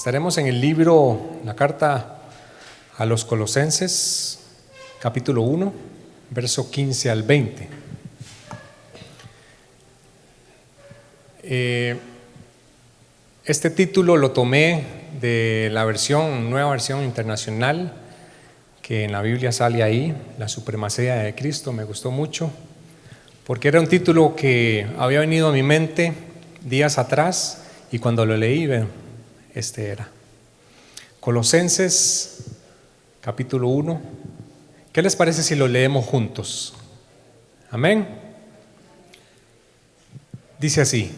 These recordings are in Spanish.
Estaremos en el libro, la carta a los Colosenses, capítulo 1, verso 15 al 20. Este título lo tomé de la nueva versión internacional, que en la Biblia sale ahí, La Supremacía de Cristo. Me gustó mucho, porque era un título que había venido a mi mente días atrás, y cuando lo leí, este era. Colosenses, capítulo 1. ¿Qué les parece si lo leemos juntos? Amén. Dice así: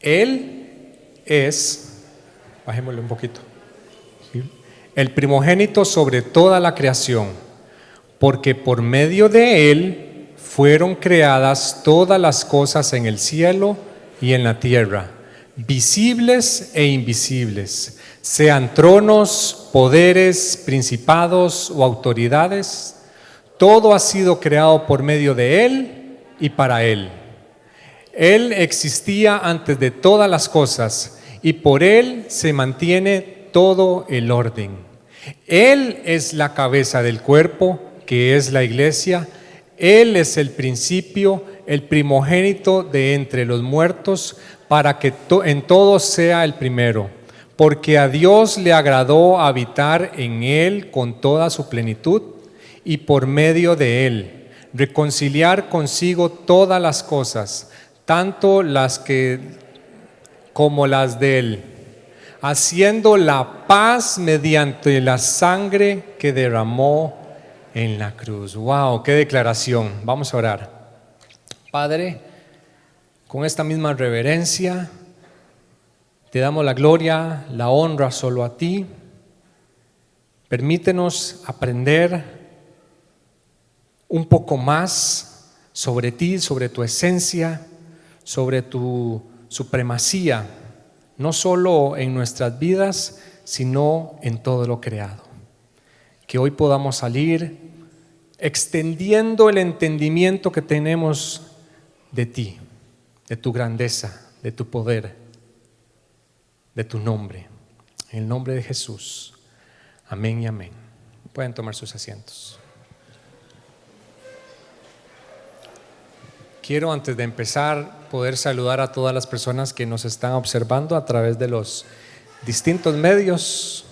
Él es, bajémosle un poquito, ¿sí?, el primogénito sobre toda la creación, porque por medio de Él fueron creadas todas las cosas en el cielo y en la tierra, visibles e invisibles, sean tronos, poderes, principados o autoridades. Todo ha sido creado por medio de Él y para Él. Él existía antes de todas las cosas y por Él se mantiene todo el orden. Él es la cabeza del cuerpo, que es la iglesia. Él es el principio, el primogénito de entre los muertos, para que en todo sea el primero. Porque a Dios le agradó habitar en Él con toda su plenitud, y por medio de Él reconciliar consigo todas las cosas, tanto las como las de Él, haciendo la paz mediante la sangre que derramó en la cruz. ¡Wow! ¡Qué declaración! Vamos a orar. Padre, con esta misma reverencia, te damos la gloria, la honra solo a ti. Permítenos aprender un poco más sobre ti, sobre tu esencia, sobre tu supremacía, no solo en nuestras vidas, sino en todo lo creado. Que hoy podamos salir extendiendo el entendimiento que tenemos de ti, de tu grandeza, de tu poder, de tu nombre. En el nombre de Jesús. Amén y amén. Pueden tomar sus asientos. Quiero, antes de empezar, poder saludar a todas las personas que nos están observando a través de los distintos medios.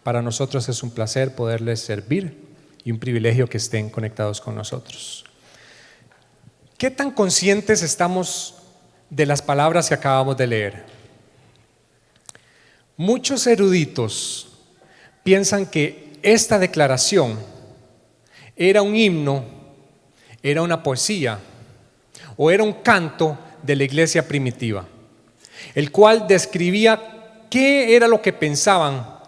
Para nosotros es un placer poderles servir y un privilegio que estén conectados con nosotros. ¿Qué tan conscientes estamos de las palabras que acabamos de leer? Muchos eruditos piensan que esta declaración era un himno, era una poesía o era un canto de la iglesia primitiva, el cual describía qué era lo que pensaban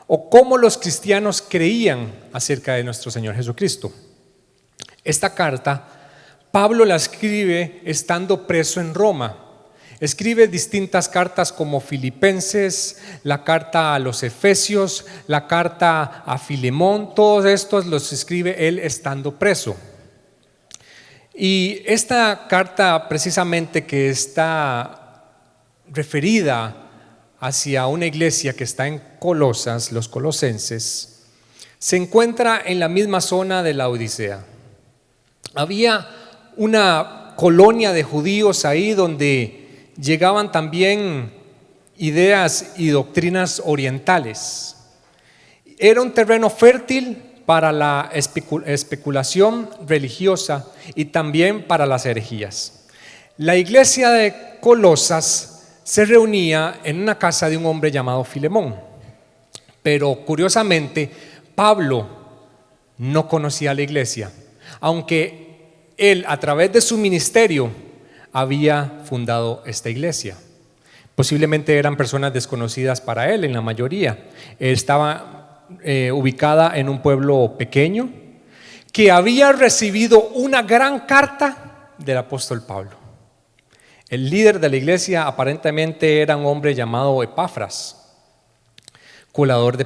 o cómo los cristianos creían acerca de nuestro Señor Jesucristo. Esta carta Pablo la escribe estando preso en Roma. Escribe distintas cartas como Filipenses, la carta a los Efesios, la carta a Filemón. Todos estos los escribe él estando preso. Y esta carta, precisamente, que está referida hacia una iglesia que está en Colosas, los colosenses, se encuentra en la misma zona de la Odisea. Había una colonia de judíos ahí donde llegaban también ideas y doctrinas orientales. Era un terreno fértil para la especulación religiosa y también para las herejías. La iglesia de Colosas se reunía en una casa de un hombre llamado Filemón, pero curiosamente Pablo no conocía a la iglesia, aunque él, a través de su ministerio, había fundado esta iglesia. Posiblemente eran personas desconocidas para él, en la mayoría. Estaba ubicada en un pueblo pequeño que había recibido una gran carta del apóstol Pablo. El líder de la iglesia aparentemente era un hombre llamado Epafras, colaborador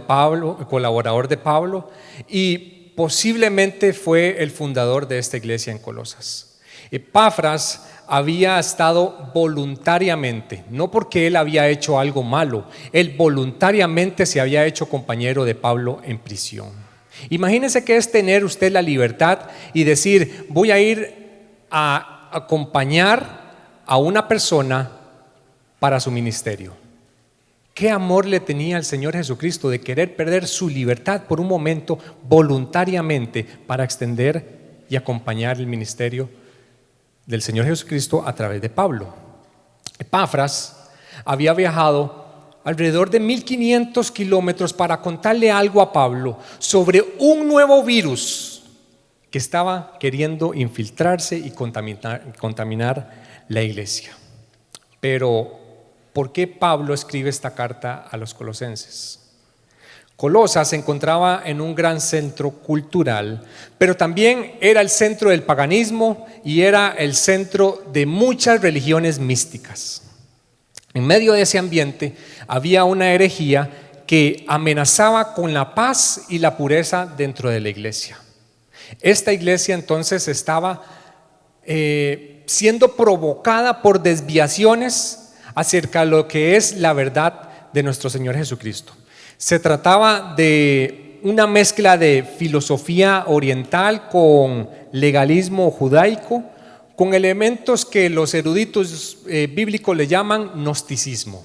de Pablo, y posiblemente fue el fundador de esta iglesia en Colosas. Epafras había estado voluntariamente, no porque él había hecho algo malo, él voluntariamente se había hecho compañero de Pablo en prisión. Imagínense que es tener usted la libertad y decir: voy a ir a acompañar a una persona para su ministerio. ¿Qué amor le tenía el Señor Jesucristo de querer perder su libertad por un momento voluntariamente para extender y acompañar el ministerio del Señor Jesucristo a través de Pablo? Epafras había viajado alrededor de 1500 kilómetros para contarle algo a Pablo sobre un nuevo virus que estaba queriendo infiltrarse y contaminar la iglesia. Pero ¿por qué Pablo escribe esta carta a los colosenses? Colosas se encontraba en un gran centro cultural, pero también era el centro del paganismo y era el centro de muchas religiones místicas. En medio de ese ambiente había una herejía que amenazaba con la paz y la pureza dentro de la iglesia. Esta iglesia entonces estaba siendo provocada por desviaciones acerca de lo que es la verdad de nuestro Señor Jesucristo. Se trataba de una mezcla de filosofía oriental con legalismo judaico, con elementos que los eruditos bíblicos le llaman gnosticismo.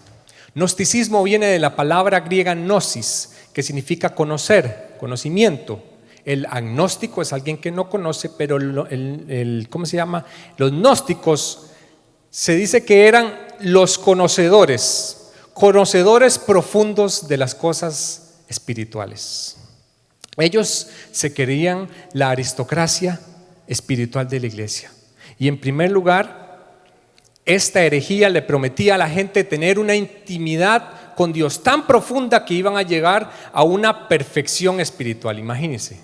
Gnosticismo viene de la palabra griega gnosis, que significa conocer, conocimiento. El agnóstico es alguien que no conoce, pero ¿cómo se llama? Los gnósticos se dice que eran los conocedores profundos de las cosas espirituales. Ellos se creían la aristocracia espiritual de la iglesia. Y en primer lugar, esta herejía le prometía a la gente tener una intimidad con Dios tan profunda que iban a llegar a una perfección espiritual. Imagínense.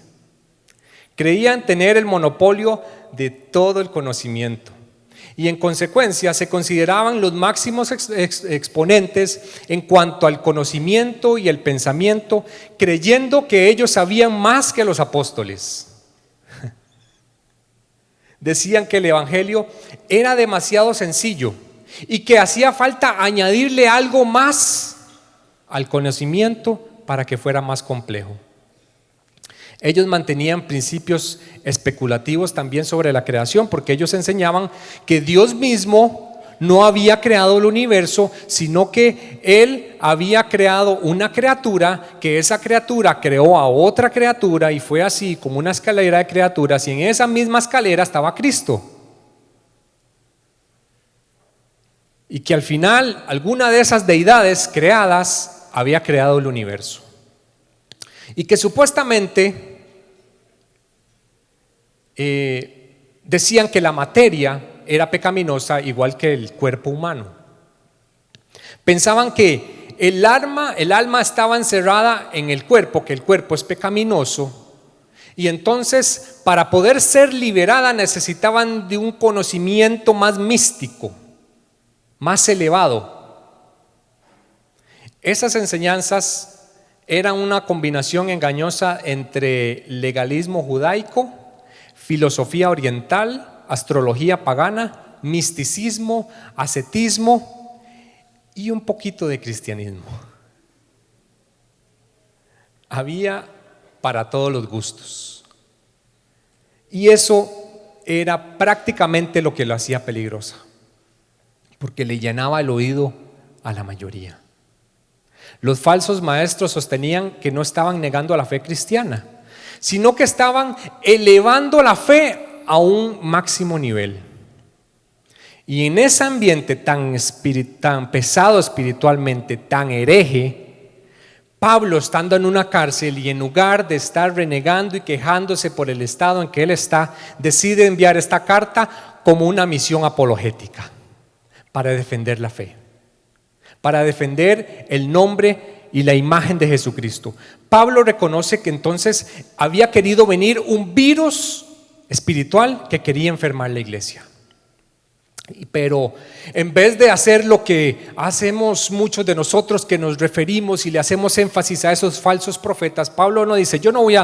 Creían tener el monopolio de todo el conocimiento y en consecuencia se consideraban los máximos exponentes en cuanto al conocimiento y el pensamiento, creyendo que ellos sabían más que los apóstoles. Decían que el evangelio era demasiado sencillo y que hacía falta añadirle algo más al conocimiento para que fuera más complejo. Ellos mantenían principios especulativos también sobre la creación, porque ellos enseñaban que Dios mismo no había creado el universo, sino que Él había creado una criatura, que esa criatura creó a otra criatura y fue así como una escalera de criaturas, y en esa misma escalera estaba Cristo. Y que al final alguna de esas deidades creadas había creado el universo. Y que supuestamente decían que la materia era pecaminosa igual que el cuerpo humano. Pensaban que el alma estaba encerrada en el cuerpo, que el cuerpo es pecaminoso, y entonces para poder ser liberada necesitaban de un conocimiento más místico, más elevado. Esas enseñanzas eran una combinación engañosa entre legalismo judaico, filosofía oriental, astrología pagana, misticismo, ascetismo y un poquito de cristianismo. Había para todos los gustos. Y eso era prácticamente lo que lo hacía peligrosa, porque le llenaba el oído a la mayoría. Los falsos maestros sostenían que no estaban negando la fe cristiana, sino que estaban elevando la fe a un máximo nivel. Y en ese ambiente tan pesado espiritualmente, tan hereje, Pablo, estando en una cárcel y en lugar de estar renegando y quejándose por el estado en que él está, decide enviar esta carta como una misión apologética para defender la fe, para defender el nombre y la imagen de Jesucristo. Pablo reconoce que entonces había querido venir un virus espiritual que quería enfermar la iglesia. Pero en vez de hacer lo que hacemos muchos de nosotros, que nos referimos y le hacemos énfasis a esos falsos profetas, Pablo no dice: yo no voy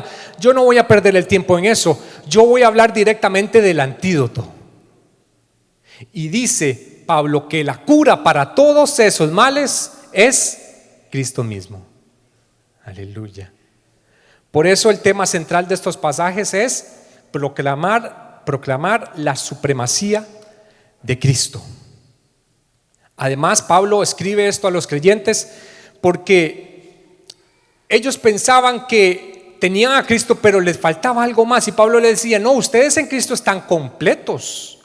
a perder el tiempo en eso, yo voy a hablar directamente del antídoto. Y dice Pablo que la cura para todos esos males es Cristo mismo. Aleluya. Por eso el tema central de estos pasajes es proclamar la supremacía de Cristo. Además, Pablo escribe esto a los creyentes porque ellos pensaban que tenían a Cristo, pero les faltaba algo más. Y Pablo les decía: no, ustedes en Cristo están completos.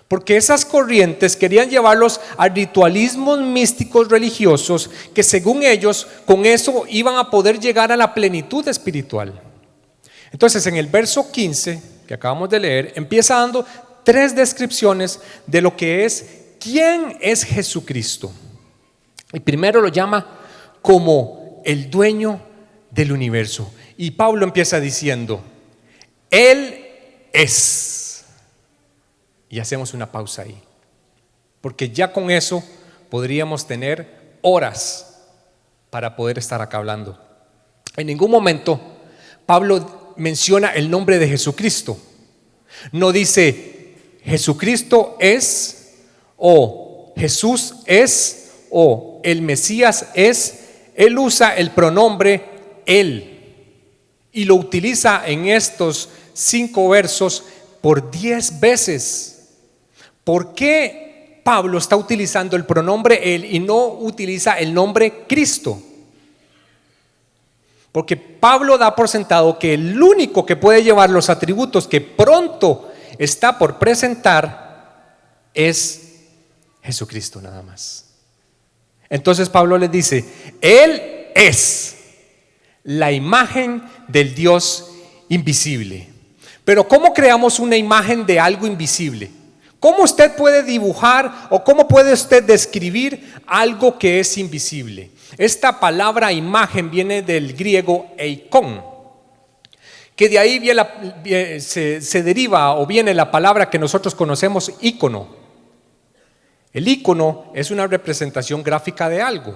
Porque esas corrientes querían llevarlos a ritualismos místicos religiosos que, según ellos, con eso iban a poder llegar a la plenitud espiritual. Entonces, en el verso 15 que acabamos de leer, empieza dando 3 descripciones de lo que es quién es Jesucristo. Y primero lo llama como el dueño del universo. Y Pablo empieza diciendo: Él es. Y hacemos una pausa ahí, porque ya con eso podríamos tener horas para poder estar acá hablando. En ningún momento Pablo menciona el nombre de Jesucristo. No dice Jesucristo es, o Jesús es, o el Mesías es. Él usa el pronombre Él y lo utiliza en estos 5 versos por 10 veces. ¿Por qué Pablo está utilizando el pronombre Él y no utiliza el nombre Cristo? Porque Pablo da por sentado que el único que puede llevar los atributos que pronto está por presentar es Jesucristo nada más. Entonces Pablo les dice: Él es la imagen del Dios invisible. Pero ¿cómo creamos una imagen de algo invisible? ¿Cómo usted puede dibujar o cómo puede usted describir algo que es invisible? Esta palabra imagen viene del griego eikon, que de ahí se deriva o viene la palabra que nosotros conocemos, ícono. El ícono es una representación gráfica de algo.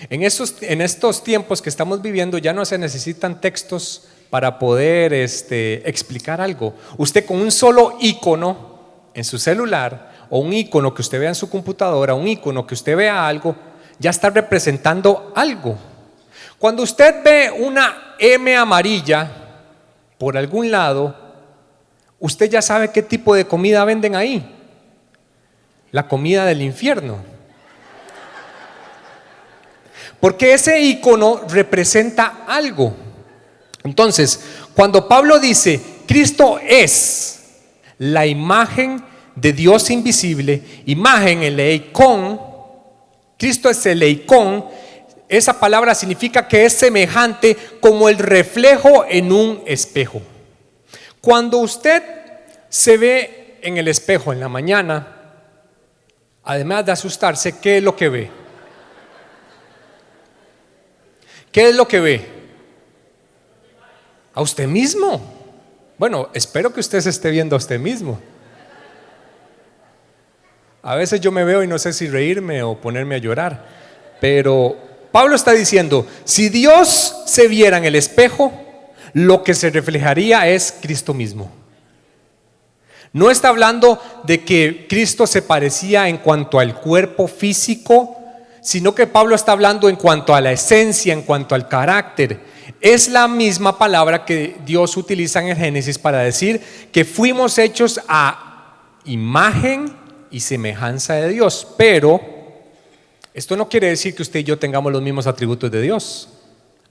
En estos tiempos que estamos viviendo ya no se necesitan textos para poder explicar algo. Usted con un solo ícono en su celular, o un icono que usted vea en su computadora, un icono que usted vea algo, ya está representando algo. Cuando usted ve una M amarilla por algún lado, usted ya sabe qué tipo de comida venden ahí. La comida del infierno. Porque ese icono representa algo. Entonces, cuando Pablo dice Cristo es la imagen de Dios invisible, imagen, el eikon, Cristo es el eikon. Esa palabra significa que es semejante como el reflejo en un espejo. Cuando usted se ve en el espejo en la mañana, además de asustarse, ¿qué es lo que ve? ¿Qué es lo que ve? A usted mismo. Bueno, espero que usted se esté viendo a usted mismo. A veces yo me veo y no sé si reírme o ponerme a llorar. Pero Pablo está diciendo: si Dios se viera en el espejo, lo que se reflejaría es Cristo mismo. No está hablando de que Cristo se parecía en cuanto al cuerpo físico, sino que Pablo está hablando en cuanto a la esencia, en cuanto al carácter. Es la misma palabra que Dios utiliza en el Génesis para decir que fuimos hechos a imagen y semejanza de Dios. Pero esto no quiere decir que usted y yo tengamos los mismos atributos de Dios,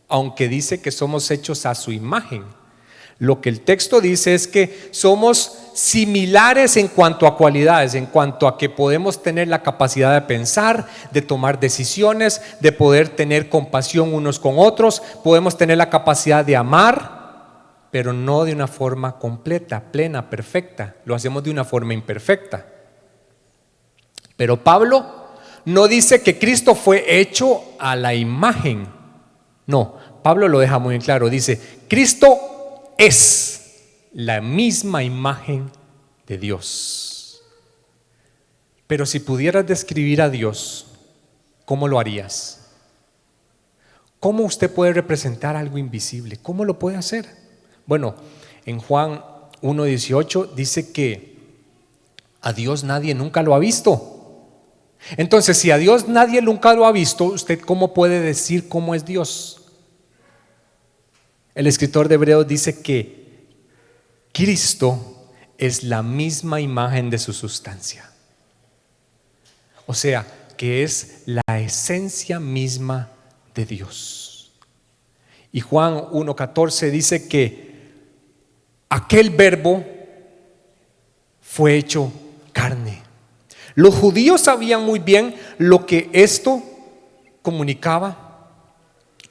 aunque dice que somos hechos a su imagen. Lo que el texto dice es que somos similares en cuanto a cualidades, en cuanto a que podemos tener la capacidad de pensar, de tomar decisiones, de poder tener compasión unos con otros, podemos tener la capacidad de amar, pero no de una forma completa, plena, perfecta. Lo hacemos de una forma imperfecta. Pero Pablo no dice que Cristo fue hecho a la imagen. No, Pablo lo deja muy claro. Dice: Cristo es la misma imagen de Dios. Pero si pudieras describir a Dios, ¿cómo lo harías? ¿Cómo usted puede representar algo invisible? ¿Cómo lo puede hacer? Bueno, en Juan 1:18 dice que A Dios nadie nunca lo ha visto. Entonces, si a Dios nadie nunca lo ha visto, ¿usted cómo puede decir cómo es Dios? El escritor de Hebreos dice que Cristo es la misma imagen de su sustancia. O sea, que es la esencia misma de Dios. Y Juan 1:14 dice que aquel verbo fue hecho carne. Los judíos sabían muy bien lo que esto comunicaba.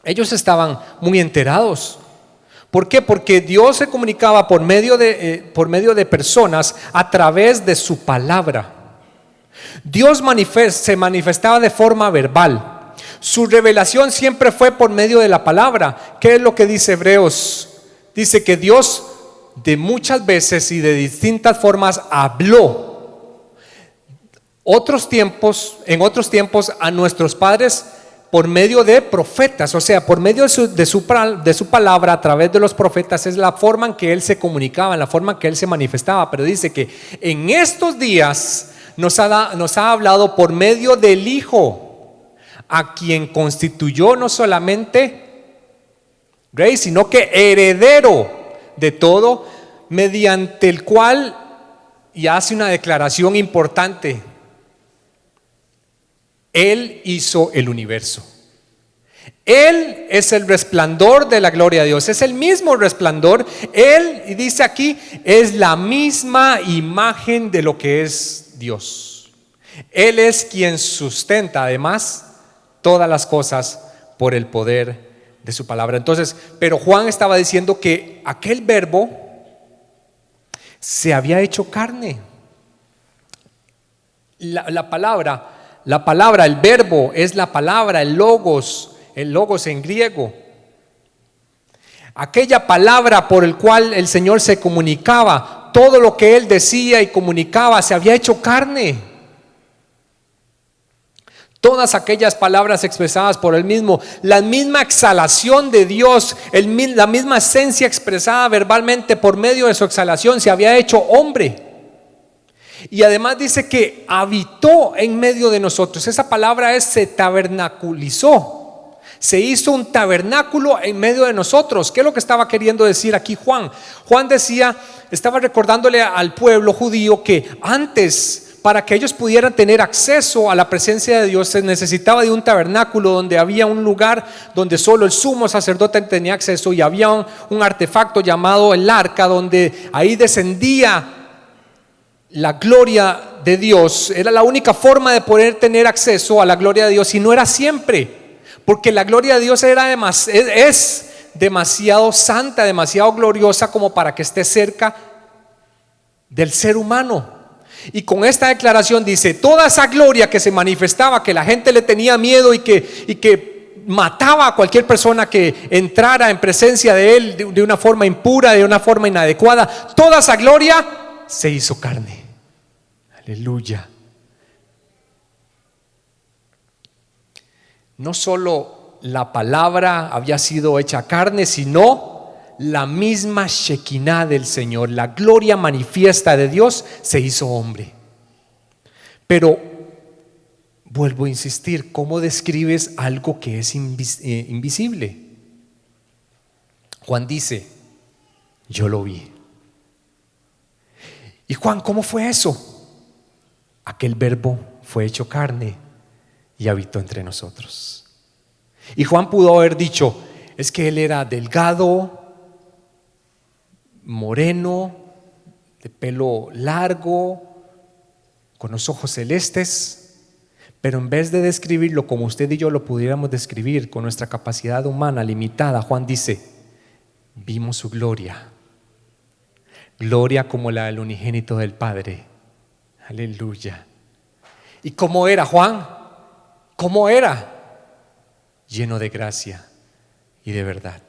Ellos estaban muy enterados. ¿Por qué? Porque Dios se comunicaba por medio de personas a través de su palabra. Dios se manifestaba de forma verbal. Su revelación siempre fue por medio de la palabra. ¿Qué es lo que dice Hebreos? Dice que Dios de muchas veces y de distintas formas habló. En otros tiempos a nuestros padres por medio de profetas, o sea, por medio de su palabra a través de los profetas. Es la forma en que Él se comunicaba, en la forma en que Él se manifestaba. Pero dice que en estos días nos ha hablado por medio del Hijo, a quien constituyó no solamente rey, sino que heredero de todo, mediante el cual, y hace una declaración importante, Él hizo el universo. Él es el resplandor de la gloria de Dios. Es el mismo resplandor. Él, y dice aquí, es la misma imagen de lo que es Dios. Él es quien sustenta además todas las cosas por el poder de su palabra. Entonces, pero Juan estaba diciendo que aquel verbo se había hecho carne. La palabra, el verbo es la palabra, el logos en griego. Aquella palabra por el cual el Señor se comunicaba, todo lo que Él decía y comunicaba se había hecho carne. Todas aquellas palabras expresadas por Él mismo, la misma exhalación de Dios, la misma esencia expresada verbalmente por medio de su exhalación, se había hecho hombre. Y además dice que habitó en medio de nosotros. Esa palabra es se tabernaculizó. Se hizo un tabernáculo en medio de nosotros. ¿Qué es lo que estaba queriendo decir aquí Juan? Juan estaba recordándole al pueblo judío que antes, para que ellos pudieran tener acceso a la presencia de Dios, se necesitaba de un tabernáculo donde había un lugar donde solo el sumo sacerdote tenía acceso, y había un artefacto llamado el arca, donde ahí descendía la gloria de Dios. Era la única forma de poder tener acceso a la gloria de Dios, y no era siempre, porque la gloria de Dios es demasiado santa, demasiado gloriosa como para que esté cerca del ser humano. Y con esta declaración dice, toda esa gloria que se manifestaba, que la gente le tenía miedo y que mataba a cualquier persona que entrara en presencia de Él de una forma impura, de una forma inadecuada, toda esa gloria se hizo carne. Aleluya. No solo la palabra había sido hecha carne, sino la misma Shekinah del Señor, la gloria manifiesta de Dios, se hizo hombre. Pero vuelvo a insistir, ¿cómo describes algo que es invisible? Juan dice, yo lo vi. ¿Y Juan, cómo fue eso? Aquel verbo fue hecho carne y habitó entre nosotros. Y Juan pudo haber dicho, es que Él era delgado, moreno, de pelo largo, con los ojos celestes. Pero en vez de describirlo como usted y yo lo pudiéramos describir con nuestra capacidad humana limitada, Juan dice, vimos su gloria, gloria como la del unigénito del Padre. Aleluya. ¿Y cómo era Juan? ¿Cómo era? Lleno de gracia y de verdad.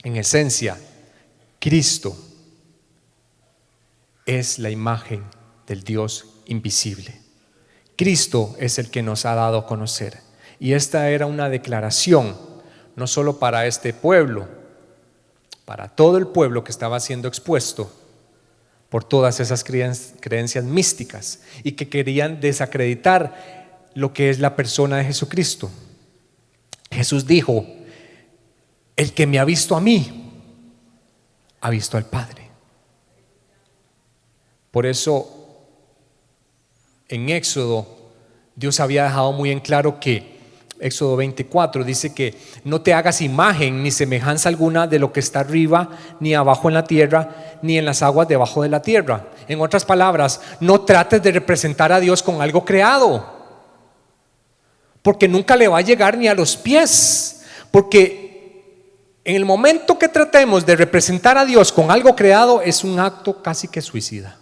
En esencia, Cristo es la imagen del Dios invisible. Cristo es el que nos ha dado a conocer. Y esta era una declaración, no solo para este pueblo, para todo el pueblo que estaba siendo expuesto por todas esas creencias místicas y que querían desacreditar lo que es la persona de Jesucristo. Jesús dijo: el que me ha visto a mí, ha visto al Padre. Por eso, en Éxodo, Dios había dejado muy en claro que Éxodo 24 dice que no te hagas imagen ni semejanza alguna de lo que está arriba, ni abajo en la tierra, ni en las aguas debajo de la tierra. En otras palabras, no trates de representar a Dios con algo creado, porque nunca le va a llegar ni a los pies. Porque en el momento que tratemos de representar a Dios con algo creado, es un acto casi que suicida.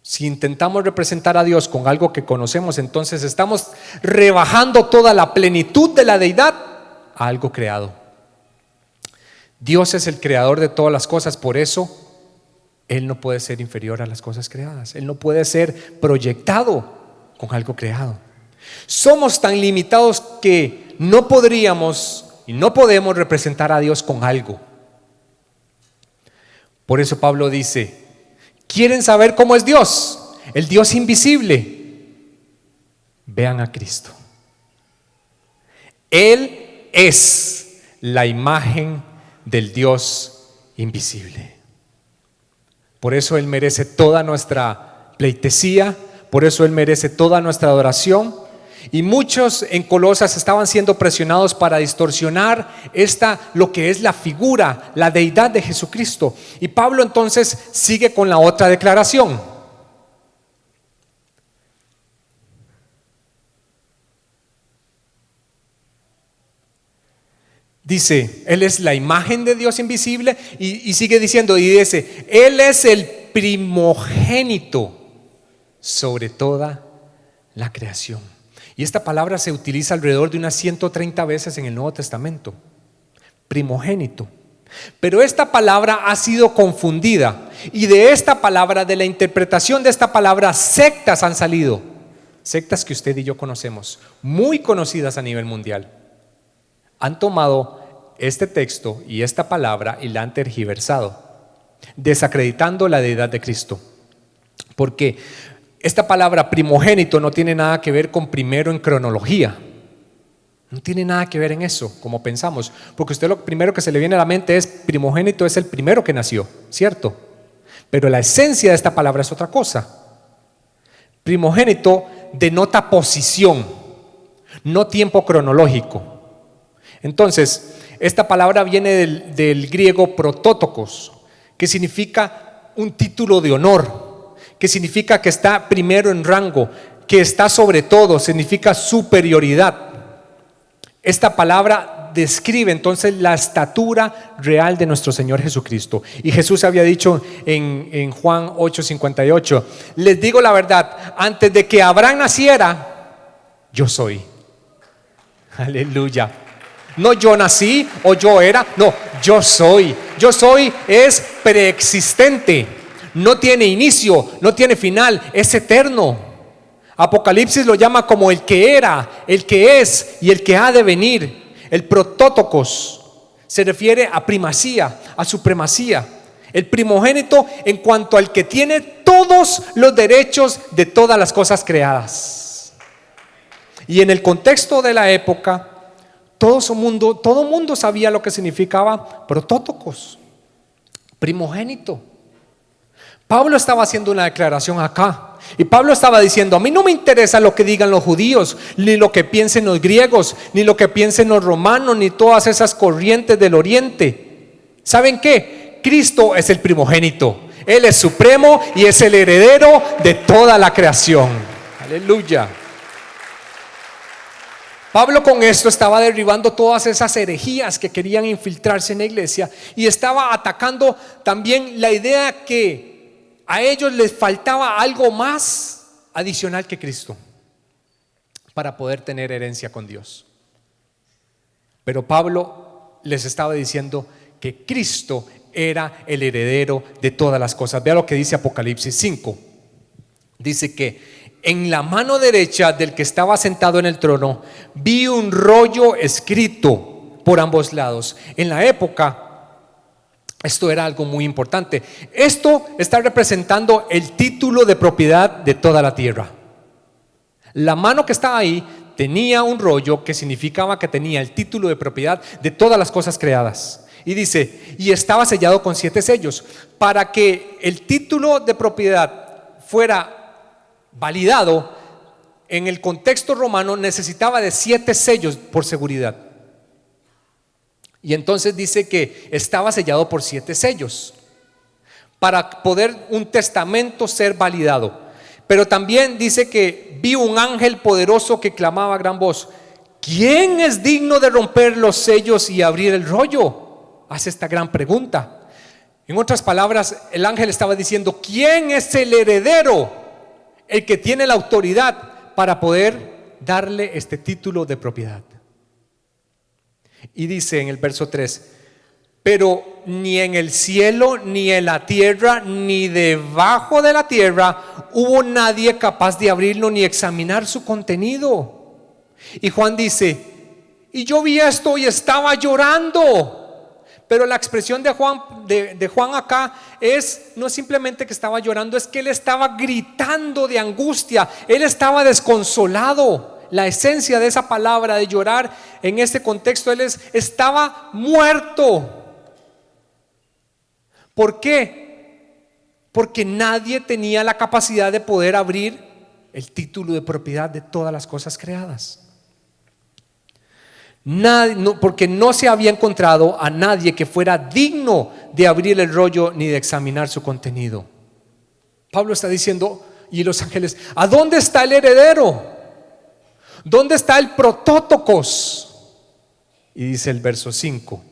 Si intentamos representar a Dios con algo que conocemos, entonces estamos rebajando toda la plenitud de la deidad a algo creado. Dios es el creador de todas las cosas, por eso Él no puede ser inferior a las cosas creadas. Él no puede ser proyectado con algo creado. Somos tan limitados que no podríamos y no podemos representar a Dios con algo. Por eso Pablo dice: ¿quieren saber cómo es Dios? El Dios invisible. Vean a Cristo. Él es la imagen del Dios invisible. Por eso Él merece toda nuestra pleitesía, por eso Él merece toda nuestra adoración. Y muchos en Colosas estaban siendo presionados para distorsionar lo que es la figura, la deidad de Jesucristo. Y Pablo entonces sigue con la otra declaración. Dice: Él es la imagen de Dios invisible, y sigue diciendo, y dice: Él es el primogénito sobre toda la creación. Y esta palabra se utiliza alrededor de unas 130 veces en el Nuevo Testamento. Primogénito. Pero esta palabra ha sido confundida, y de esta palabra, de la interpretación de esta palabra, sectas han salido. Sectas que usted y yo conocemos, muy conocidas a nivel mundial. Han tomado este texto y esta palabra y la han tergiversado, desacreditando la deidad de Cristo. Porque esta palabra primogénito no tiene nada que ver con primero en cronología. No tiene nada que ver en eso, como pensamos. Porque usted lo primero que se le viene a la mente es: primogénito es el primero que nació, ¿cierto? Pero la esencia de esta palabra es otra cosa. Primogénito denota posición, no tiempo cronológico. Entonces, esta palabra viene del griego protótokos, que significa un título de honor, que significa que está primero en rango, que está sobre todo, significa superioridad. Esta palabra describe entonces la estatura real de nuestro Señor Jesucristo. Y Jesús había dicho en Juan 8:58: les digo la verdad, antes de que Abraham naciera, yo soy. Aleluya. No yo nací o yo era, no, yo soy. Yo soy es preexistente, no tiene inicio, no tiene final, es eterno. Apocalipsis lo llama como el que era, el que es y el que ha de venir. El protótokos se refiere a primacía, a supremacía. El primogénito en cuanto al que tiene todos los derechos de todas las cosas creadas. Y en el contexto de la época, todo mundo sabía lo que significaba protótokos, primogénito. Pablo estaba haciendo una declaración acá, y Pablo estaba diciendo: a mí no me interesa lo que digan los judíos, ni lo que piensen los griegos, ni lo que piensen los romanos, ni todas esas corrientes del oriente. ¿Saben qué? Cristo es el primogénito, Él es supremo y es el heredero de toda la creación. Aleluya. Pablo con esto estaba derribando todas esas herejías que querían infiltrarse en la iglesia, y estaba atacando también la idea que a ellos les faltaba algo más adicional que Cristo para poder tener herencia con Dios. Pero Pablo les estaba diciendo que Cristo era el heredero de todas las cosas. Vea lo que dice Apocalipsis 5. Dice que en la mano derecha del que estaba sentado en el trono vi un rollo escrito por ambos lados. En la época, Esto era algo muy importante. Esto está representando el título de propiedad de toda la tierra. La mano que estaba ahí tenía un rollo que significaba que tenía el título de propiedad de todas las cosas creadas. Y dice, y estaba sellado con 7 sellos. Para que el título de propiedad fuera validado, en el contexto romano necesitaba de 7 sellos por seguridad. Y entonces dice que estaba sellado por 7 sellos para poder un testamento ser validado. Pero también dice que vi un ángel poderoso que clamaba a gran voz: ¿quién es digno de romper los sellos y abrir el rollo? Hace esta gran pregunta. En otras palabras, el ángel estaba diciendo: ¿quién es el heredero, el que tiene la autoridad para poder darle este título de propiedad? Y dice en el verso 3: pero ni en el cielo, ni en la tierra, ni debajo de la tierra hubo nadie capaz de abrirlo ni examinar su contenido. Y Juan dice: y yo vi esto y estaba llorando. Pero la expresión de Juan acá no es simplemente que estaba llorando, es que él estaba gritando de angustia, él estaba desconsolado. La esencia de esa palabra de llorar en este contexto, estaba muerto. ¿Por qué? Porque nadie tenía la capacidad de poder abrir el título de propiedad de todas las cosas creadas. Porque no se había encontrado a nadie que fuera digno de abrir el rollo ni de examinar su contenido. Pablo está diciendo, y los ángeles: ¿a dónde está el heredero? ¿Dónde está el protótocos? Y dice el verso 5: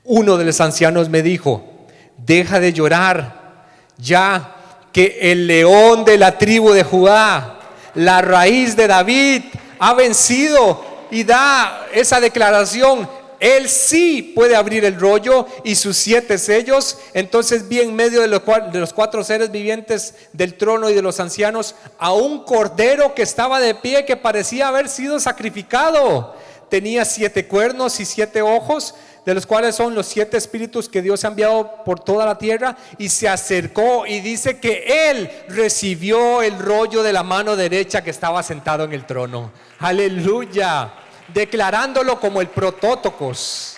uno de los ancianos me dijo: deja de llorar, ya que el león de la tribu de Judá, la raíz de David, ha vencido. Y da esa declaración: él sí puede abrir el rollo y sus 7 sellos. Entonces vi en medio de los 4 seres vivientes del trono y de los ancianos a un cordero que estaba de pie, que parecía haber sido sacrificado. Tenía 7 cuernos y 7 ojos, de los cuales son los 7 espíritus que Dios ha enviado por toda la tierra. Y se acercó y dice que él recibió el rollo de la mano derecha que estaba sentado en el trono. Aleluya, declarándolo como el protótocos,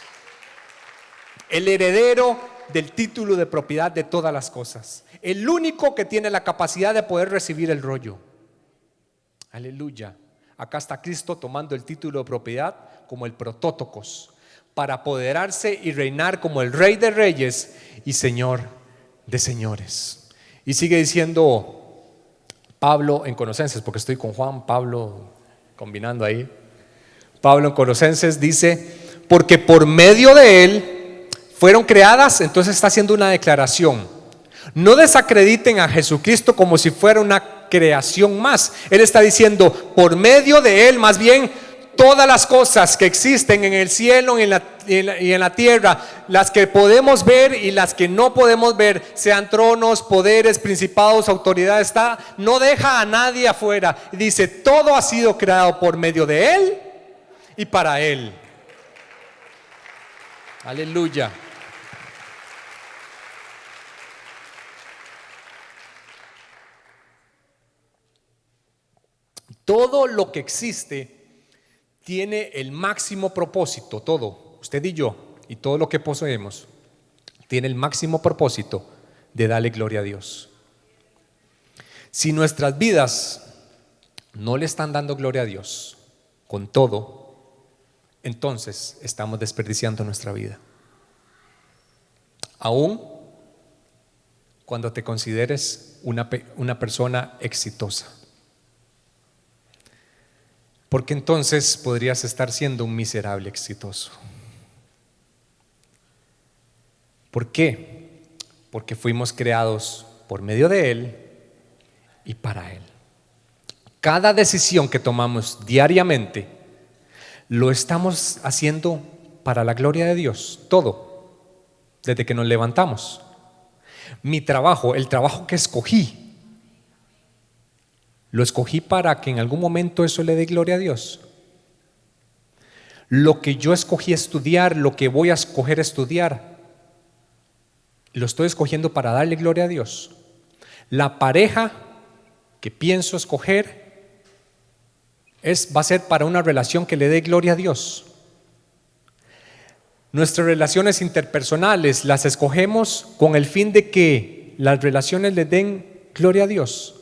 el heredero del título de propiedad de todas las cosas, el único que tiene la capacidad de poder recibir el rollo. Aleluya. Acá está Cristo tomando el título de propiedad como el protótocos, para apoderarse y reinar como el Rey de Reyes y Señor de Señores. Y sigue diciendo Pablo en Colosenses, porque estoy con Juan, Pablo combinando ahí. Pablo en Colosenses dice: porque por medio de él fueron creadas. Entonces está haciendo una declaración: no desacrediten a Jesucristo como si fuera una creación más. Él está diciendo: por medio de él, más bien todas las cosas que existen en el cielo y en la tierra, las que podemos ver y las que no podemos ver, sean tronos, poderes, principados, autoridades, no deja a nadie afuera. Dice: todo ha sido creado por medio de él y para él. Aleluya. Todo lo que existe tiene el máximo propósito. Todo, usted y yo, y todo lo que poseemos, tiene el máximo propósito de darle gloria a Dios. Si nuestras vidas no le están dando gloria a Dios con todo, entonces estamos desperdiciando nuestra vida. Aún cuando te consideres una persona exitosa, porque entonces podrías estar siendo un miserable exitoso. ¿Por qué? Porque fuimos creados por medio de él y para él. Cada decisión que tomamos diariamente lo estamos haciendo para la gloria de Dios. Todo, desde que nos levantamos. Mi trabajo, el trabajo que escogí, lo escogí para que en algún momento eso le dé gloria a Dios. Lo que yo escogí estudiar, lo que voy a escoger estudiar, lo estoy escogiendo para darle gloria a Dios. La pareja que pienso escoger va a ser para una relación que le dé gloria a Dios. Nuestras relaciones interpersonales las escogemos con el fin de que las relaciones le den gloria a Dios.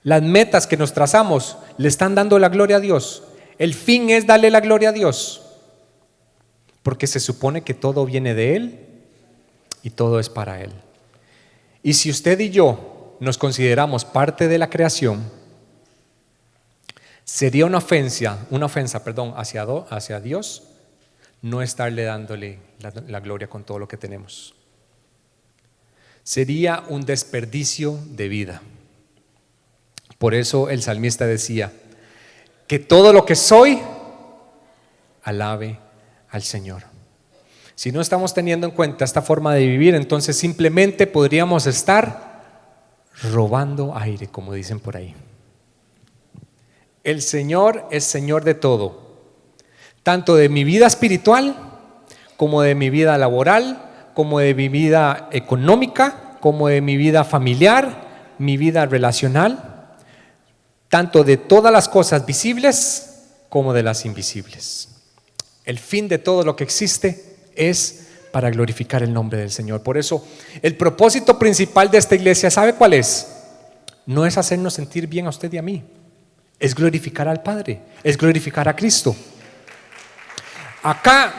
Las metas que nos trazamos le están dando la gloria a Dios. El fin es darle la gloria a Dios, porque se supone que todo viene de Él y todo es para Él. Y si usted y yo nos consideramos parte de la creación, sería una ofensa, hacia Dios no estarle dándole la gloria con todo lo que tenemos. Sería un desperdicio de vida. Por eso el salmista decía: que todo lo que soy alabe al Señor. Si no estamos teniendo en cuenta esta forma de vivir, entonces simplemente podríamos estar robando aire, como dicen por ahí. El Señor es Señor de todo, tanto de mi vida espiritual, como de mi vida laboral, como de mi vida económica, como de mi vida familiar, mi vida relacional, tanto de todas las cosas visibles como de las invisibles. El fin de todo lo que existe es para glorificar el nombre del Señor. Por eso, el propósito principal de esta iglesia, ¿sabe cuál es? No es hacernos sentir bien a usted y a mí, es glorificar al Padre, es glorificar a Cristo. Acá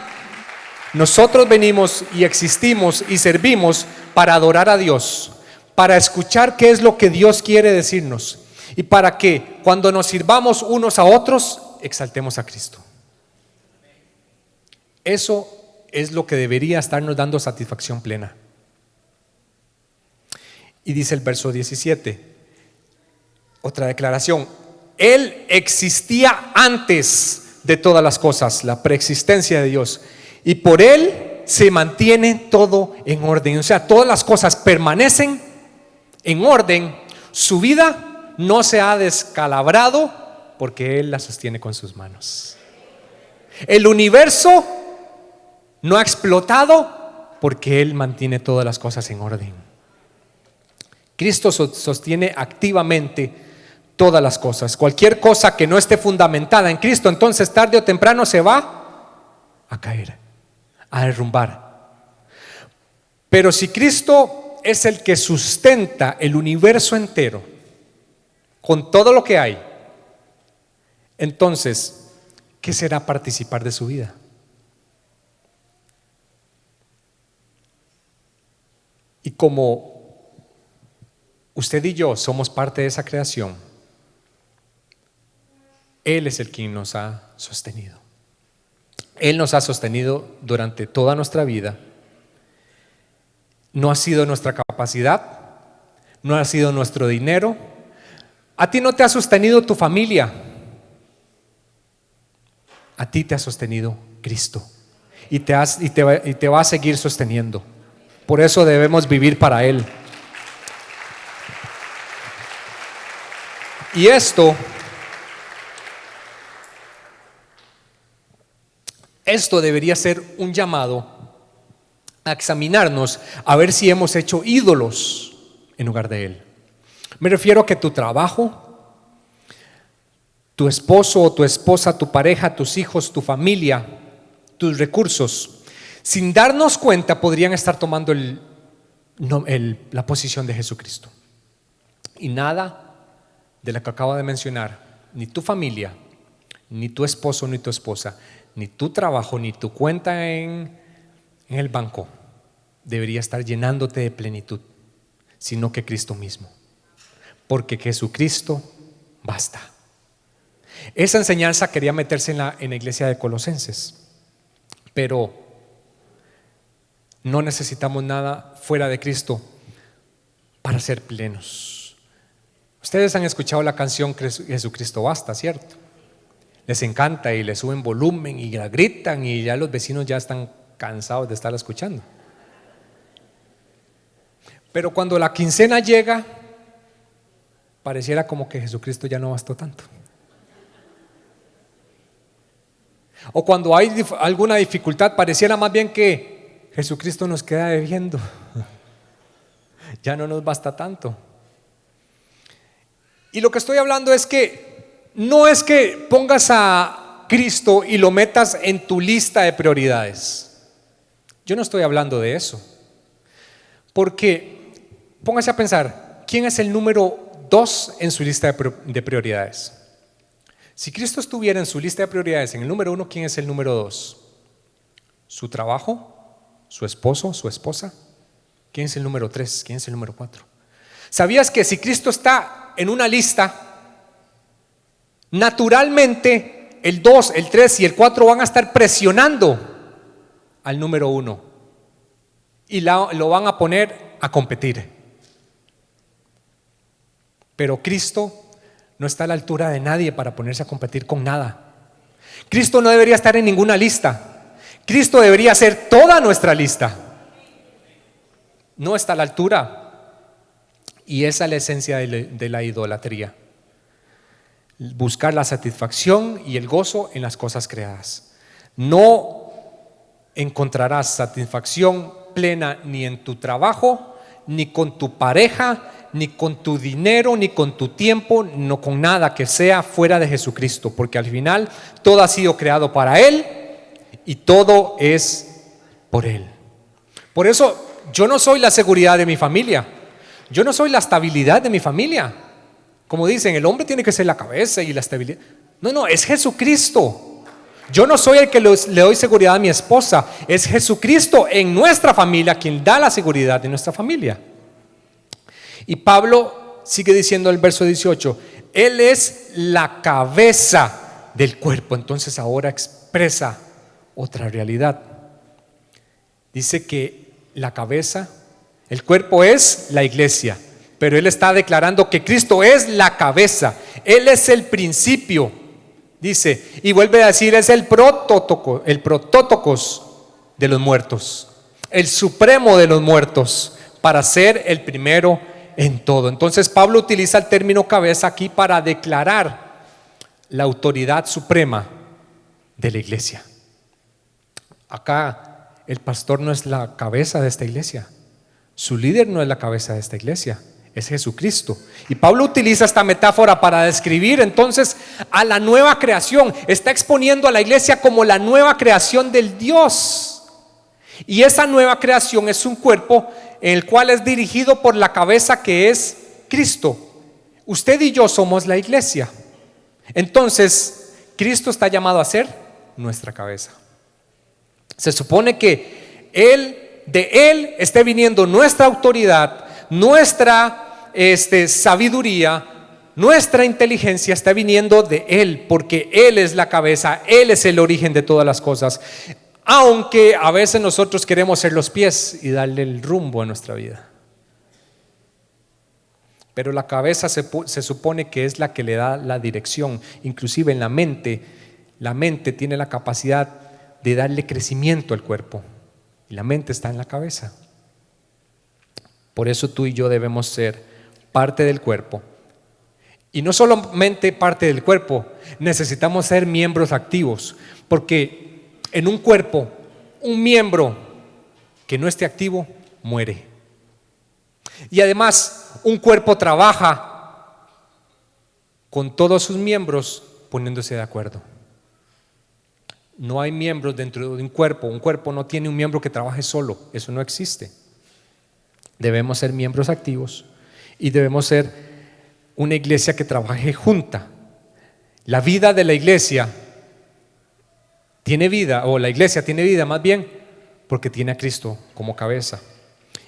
nosotros venimos y existimos y servimos para adorar a Dios, para escuchar qué es lo que Dios quiere decirnos y para que cuando nos sirvamos unos a otros, exaltemos a Cristo. Eso es lo que debería estarnos dando satisfacción plena. Y dice el verso 17, otra declaración: Él existía antes de todas las cosas, la preexistencia de Dios, y por Él se mantiene todo en orden. O sea, todas las cosas permanecen en orden. Su vida no se ha descalabrado porque Él la sostiene con sus manos. El universo no ha explotado porque Él mantiene todas las cosas en orden. Cristo sostiene activamente todas las cosas. Cualquier cosa que no esté fundamentada en Cristo, entonces tarde o temprano se va a caer, a derrumbar. Pero si Cristo es el que sustenta el universo entero con todo lo que hay, entonces, ¿qué será participar de su vida? Y como usted y yo somos parte de esa creación, Él es el quien nos ha sostenido. Él nos ha sostenido durante toda nuestra vida. No ha sido nuestra capacidad, no ha sido nuestro dinero. A ti no te ha sostenido tu familia, a ti te ha sostenido Cristo y te va a seguir sosteniendo. Por eso debemos vivir para Él. Y esto debería ser un llamado a examinarnos, a ver si hemos hecho ídolos en lugar de Él. Me refiero a que tu trabajo, tu esposo o tu esposa, tu pareja, tus hijos, tu familia, tus recursos, sin darnos cuenta podrían estar tomando la posición de Jesucristo. Y nada de lo que acabo de mencionar, ni tu familia, ni tu esposo, ni tu esposa, ni tu trabajo, ni tu cuenta en el banco debería estar llenándote de plenitud, sino que Cristo mismo, porque Jesucristo basta. Esa enseñanza quería meterse en la iglesia de Colosenses, pero no necesitamos nada fuera de Cristo para ser plenos. Ustedes han escuchado la canción Jesucristo basta, ¿cierto? Les encanta y le suben volumen y la gritan y ya los vecinos ya están cansados de estarla escuchando. Pero cuando la quincena llega, pareciera como que Jesucristo ya no bastó tanto. O cuando hay alguna dificultad, pareciera más bien que Jesucristo nos queda debiendo. Ya no nos basta tanto. Y lo que estoy hablando es que no es que pongas a Cristo y lo metas en tu lista de prioridades. Yo no estoy hablando de eso. Porque póngase a pensar, ¿quién es el número 2 en su lista de prioridades? Si Cristo estuviera en su lista de prioridades en el número 1, ¿quién es el número 2? ¿Su trabajo? ¿Su esposo? ¿Su esposa? ¿Quién es el número 3? ¿Quién es el número 4? ¿Sabías que si Cristo está en una lista, naturalmente el 2, el 3 y el 4 van a estar presionando al número 1 y lo van a poner a competir? Pero Cristo no está a la altura de nadie para ponerse a competir con nada. Cristo no debería estar en ninguna lista. Cristo debería ser toda nuestra lista. No está a la altura. Y esa es la esencia de la idolatría. Buscar la satisfacción y el gozo en las cosas creadas. No encontrarás satisfacción plena ni en tu trabajo, ni con tu pareja, ni con tu dinero, ni con tu tiempo, no con nada que sea fuera de Jesucristo, porque al final todo ha sido creado para Él y todo es por Él. Por eso yo no soy la seguridad de mi familia, yo no soy la estabilidad de mi familia. Como dicen, el hombre tiene que ser la cabeza y la estabilidad. No, es Jesucristo. Yo no soy el que le doy seguridad a mi esposa, es Jesucristo en nuestra familia quien da la seguridad de nuestra familia. Y Pablo sigue diciendo en el verso 18, Él es la cabeza del cuerpo. Entonces ahora expresa otra realidad. Dice que la cabeza, el cuerpo es la iglesia, pero Él está declarando que Cristo es la cabeza. Él es el principio, dice, y vuelve a decir, es el protótocos de los muertos, el supremo de los muertos, para ser el primero en todo. Entonces Pablo utiliza el término cabeza aquí para declarar la autoridad suprema de la iglesia. Acá el pastor no es la cabeza de esta iglesia, su líder no es la cabeza de esta iglesia, es Jesucristo. Y Pablo utiliza esta metáfora para describir entonces a la nueva creación. Está exponiendo a la iglesia como la nueva creación del Dios. Y esa nueva creación es un cuerpo en el cual es dirigido por la cabeza que es Cristo. Usted y yo somos la iglesia. Entonces, Cristo está llamado a ser nuestra cabeza. Se supone que de Él esté viniendo nuestra autoridad, nuestra sabiduría, nuestra inteligencia está viniendo de Él, porque Él es la cabeza, Él es el origen de todas las cosas. Aunque a veces nosotros queremos ser los pies y darle el rumbo a nuestra vida. Pero la cabeza se supone que es la que le da la dirección. Inclusive en la mente tiene la capacidad de darle crecimiento al cuerpo. Y la mente está en la cabeza. Por eso tú y yo debemos ser parte del cuerpo. Y no solamente parte del cuerpo, necesitamos ser miembros activos. Porque en un cuerpo, un miembro que no esté activo, muere. Y además, un cuerpo trabaja con todos sus miembros poniéndose de acuerdo. No hay miembros dentro de un cuerpo no tiene un miembro que trabaje solo, eso no existe. Debemos ser miembros activos y debemos ser una iglesia que trabaje junta. La vida de la iglesia tiene vida, o la iglesia tiene vida más bien, porque tiene a Cristo como cabeza.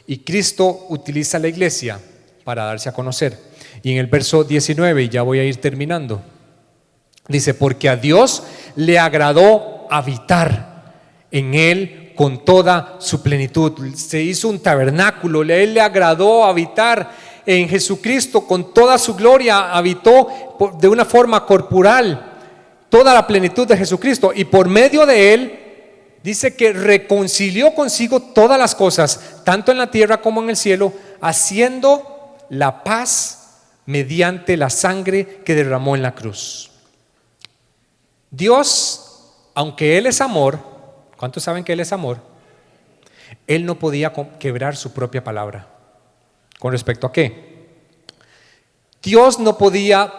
Y Cristo utiliza la iglesia para darse a conocer. Y en el verso 19, y ya voy a ir terminando, dice, porque a Dios le agradó habitar en Él con toda su plenitud. Se hizo un tabernáculo, a Él le agradó habitar en Jesucristo con toda su gloria, habitó de una forma corporal toda la plenitud de Jesucristo, y por medio de Él dice que reconcilió consigo todas las cosas, tanto en la tierra como en el cielo, haciendo la paz mediante la sangre que derramó en la cruz. Dios, aunque Él es amor, ¿cuántos saben que Él es amor? Él no podía quebrar su propia palabra. ¿Con respecto a qué? Dios no podía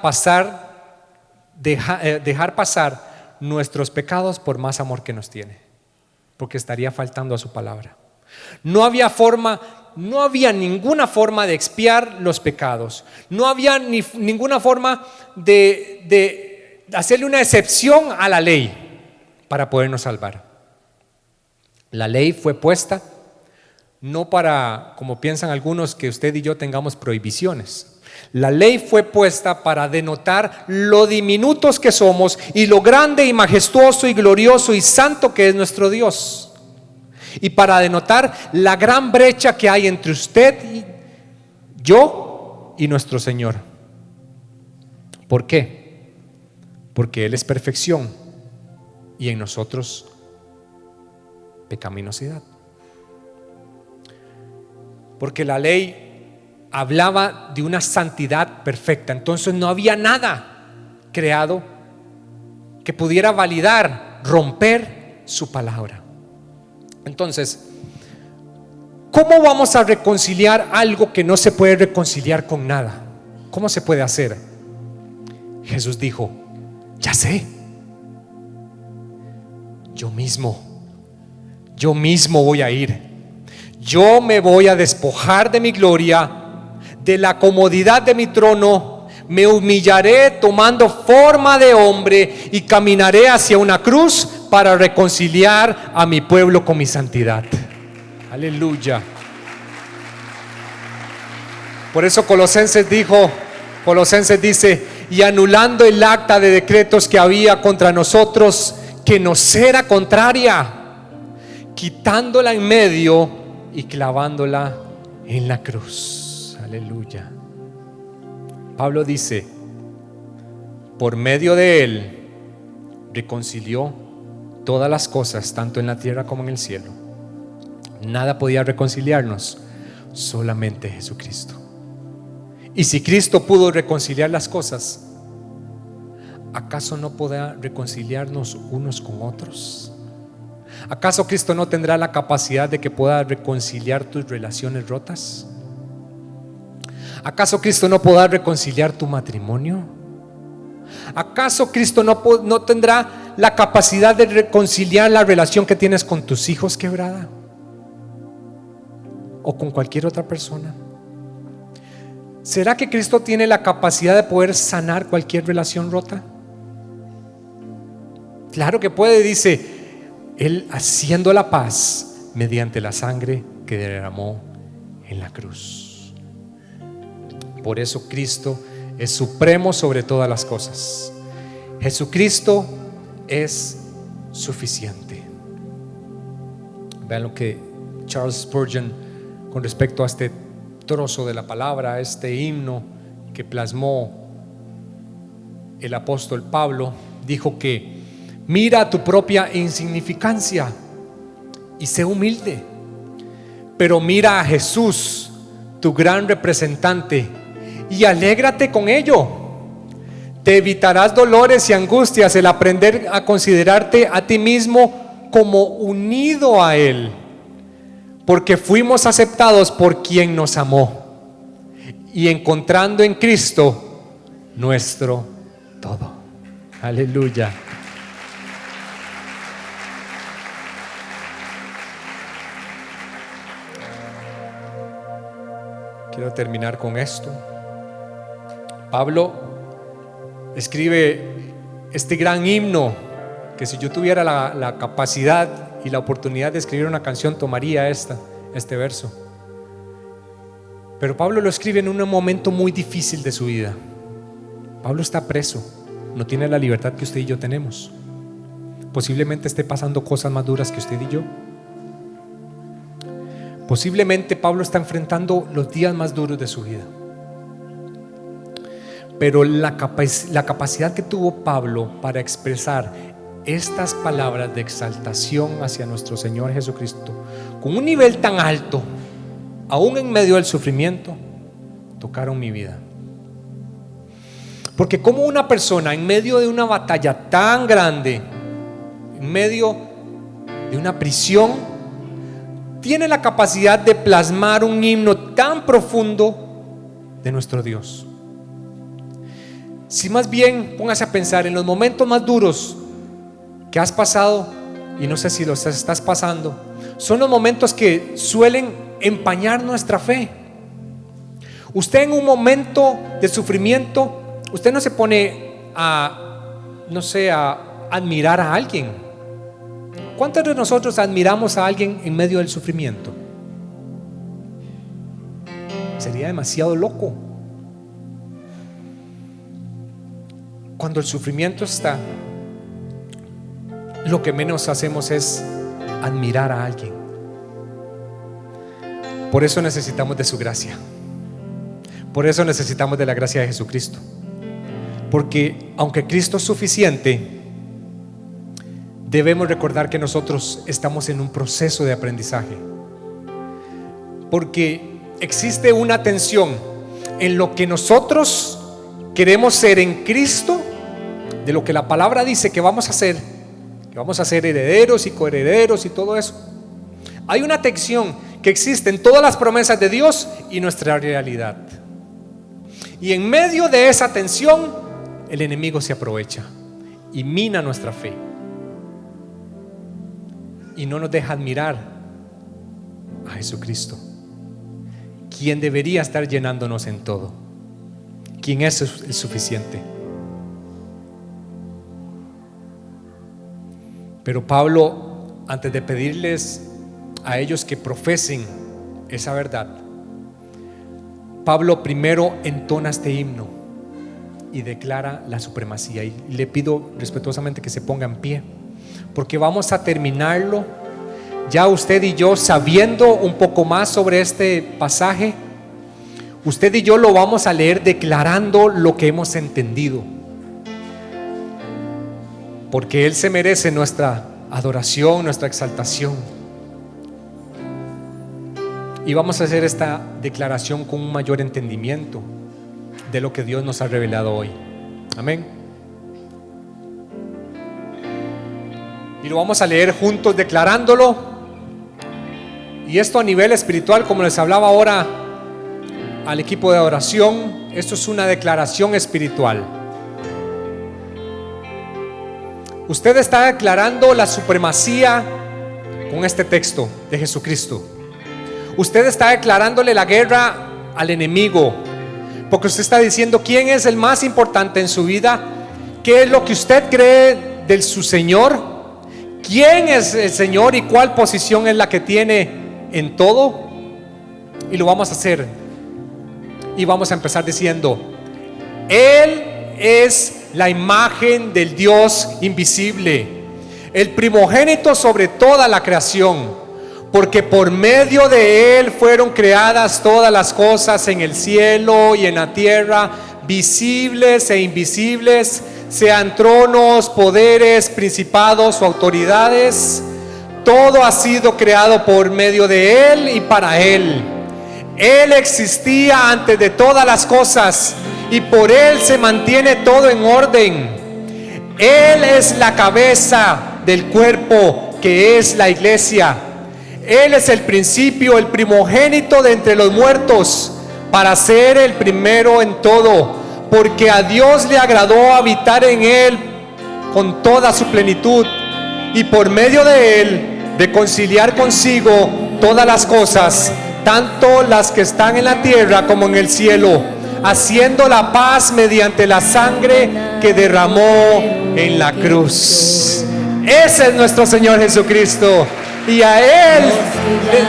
dejar pasar nuestros pecados por más amor que nos tiene, porque estaría faltando a su palabra. No había ninguna forma de expiar los pecados. No había ninguna forma de hacerle una excepción a la ley para podernos salvar. La ley fue puesta no para, como piensan algunos, que usted y yo tengamos prohibiciones. La ley fue puesta para denotar lo diminutos que somos y lo grande y majestuoso y glorioso y santo que es nuestro Dios, y para denotar la gran brecha que hay entre usted y yo y nuestro Señor. ¿Por qué? Porque Él es perfección y en nosotros pecaminosidad. Porque la ley hablaba de una santidad perfecta, entonces no había nada creado que pudiera validar, romper su palabra. Entonces, ¿cómo vamos a reconciliar algo que no se puede reconciliar con nada? ¿Cómo se puede hacer? Jesús dijo: ya sé, yo mismo voy a ir. Yo me voy a despojar de mi gloria, de la comodidad de mi trono, me humillaré tomando forma de hombre y caminaré hacia una cruz para reconciliar a mi pueblo con mi santidad. Aleluya. Por eso Colosenses dice: y anulando el acta de decretos que había contra nosotros, que nos era contraria, quitándola en medio y clavándola en la cruz. Aleluya. Pablo dice: por medio de Él reconcilió todas las cosas, tanto en la tierra como en el cielo. Nada podía reconciliarnos, solamente Jesucristo. Y si Cristo pudo reconciliar las cosas, ¿acaso no podrá reconciliarnos unos con otros? ¿Acaso Cristo no tendrá la capacidad de que pueda reconciliar tus relaciones rotas? ¿Acaso Cristo no podrá reconciliar tu matrimonio? ¿Acaso Cristo no tendrá la capacidad de reconciliar la relación que tienes con tus hijos quebrada? ¿O con cualquier otra persona? ¿Será que Cristo tiene la capacidad de poder sanar cualquier relación rota? Claro que puede, dice Él, haciendo la paz mediante la sangre que derramó en la cruz. Por eso Cristo es supremo sobre todas las cosas. Jesucristo es suficiente. Vean lo que Charles Spurgeon, con respecto a este trozo de la palabra, este himno que plasmó el apóstol Pablo, dijo que: mira tu propia insignificancia y sé humilde, pero mira a Jesús, tu gran representante, y alégrate con ello. Te evitarás dolores y angustias el aprender a considerarte a ti mismo como unido a Él, porque fuimos aceptados por quien nos amó, y encontrando en Cristo nuestro todo. Aleluya. Quiero terminar con esto. Pablo escribe este gran himno que si yo tuviera la capacidad y la oportunidad de escribir una canción, tomaría este verso. Pero Pablo lo escribe en un momento muy difícil de su vida. Pablo está preso, no tiene la libertad que usted y yo tenemos. Posiblemente esté pasando cosas más duras que usted y yo. Posiblemente Pablo está enfrentando los días más duros de su vida. Pero la capacidad que tuvo Pablo para expresar estas palabras de exaltación hacia nuestro Señor Jesucristo con un nivel tan alto, aún en medio del sufrimiento, tocaron mi vida. Porque como una persona en medio de una batalla tan grande, en medio de una prisión, tiene la capacidad de plasmar un himno tan profundo de nuestro Dios. Si más bien póngase a pensar en los momentos más duros que has pasado, y no sé si los estás pasando, son los momentos que suelen empañar nuestra fe. Usted en un momento de sufrimiento, usted no se pone a admirar a alguien. ¿Cuántos de nosotros admiramos a alguien en medio del sufrimiento? Sería demasiado loco. Cuando el sufrimiento está, lo que menos hacemos es admirar a alguien. Por eso necesitamos de su gracia. Por eso necesitamos de la gracia de Jesucristo. Porque aunque Cristo es suficiente, debemos recordar que nosotros estamos en un proceso de aprendizaje. Porque existe una tensión en lo que nosotros queremos ser en Cristo, de lo que la palabra dice que vamos a ser, que vamos a ser herederos y coherederos y todo eso. Hay una tensión que existe en todas las promesas de Dios y nuestra realidad. Y en medio de esa tensión, el enemigo se aprovecha y mina nuestra fe y no nos deja admirar a Jesucristo, quien debería estar llenándonos en todo, quien es el suficiente. Pero Pablo, antes de pedirles a ellos que profesen esa verdad, Pablo primero entona este himno y declara la supremacía. Y le pido respetuosamente que se ponga en pie, porque vamos a terminarlo ya usted y yo sabiendo un poco más sobre este pasaje. Usted y yo lo vamos a leer declarando lo que hemos entendido, porque Él se merece nuestra adoración, nuestra exaltación. Y vamos a hacer esta declaración con un mayor entendimiento de lo que Dios nos ha revelado hoy. Amén. Y lo vamos a leer juntos declarándolo. Y esto a nivel espiritual, como les hablaba ahora al equipo de adoración, esto es una declaración espiritual. Usted está declarando la supremacía con este texto de Jesucristo. Usted está declarándole la guerra al enemigo, porque usted está diciendo quién es el más importante en su vida, qué es lo que usted cree de su Señor, quién es el Señor y cuál posición es la que tiene en todo. Y lo vamos a hacer. Y vamos a empezar diciendo: Él es la imagen del Dios invisible, el primogénito sobre toda la creación. Porque por medio de Él fueron creadas todas las cosas en el cielo y en la tierra, visibles e invisibles, sean tronos, poderes, principados o autoridades. Todo ha sido creado por medio de Él y para Él. Él existía antes de todas las cosas y por Él se mantiene todo en orden. Él es la cabeza del cuerpo, que es la iglesia. Él es el principio, el primogénito de entre los muertos, para ser el primero en todo, porque a Dios le agradó habitar en Él con toda su plenitud, y por medio de Él reconciliar consigo todas las cosas, tanto las que están en la tierra como en el cielo, haciendo la paz mediante la sangre que derramó en la cruz. Ese es nuestro Señor Jesucristo. Y a Él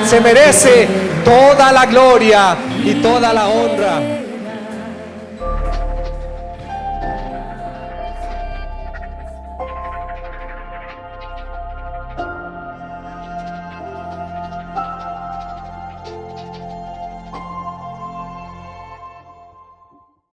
se merece toda la gloria y toda la honra.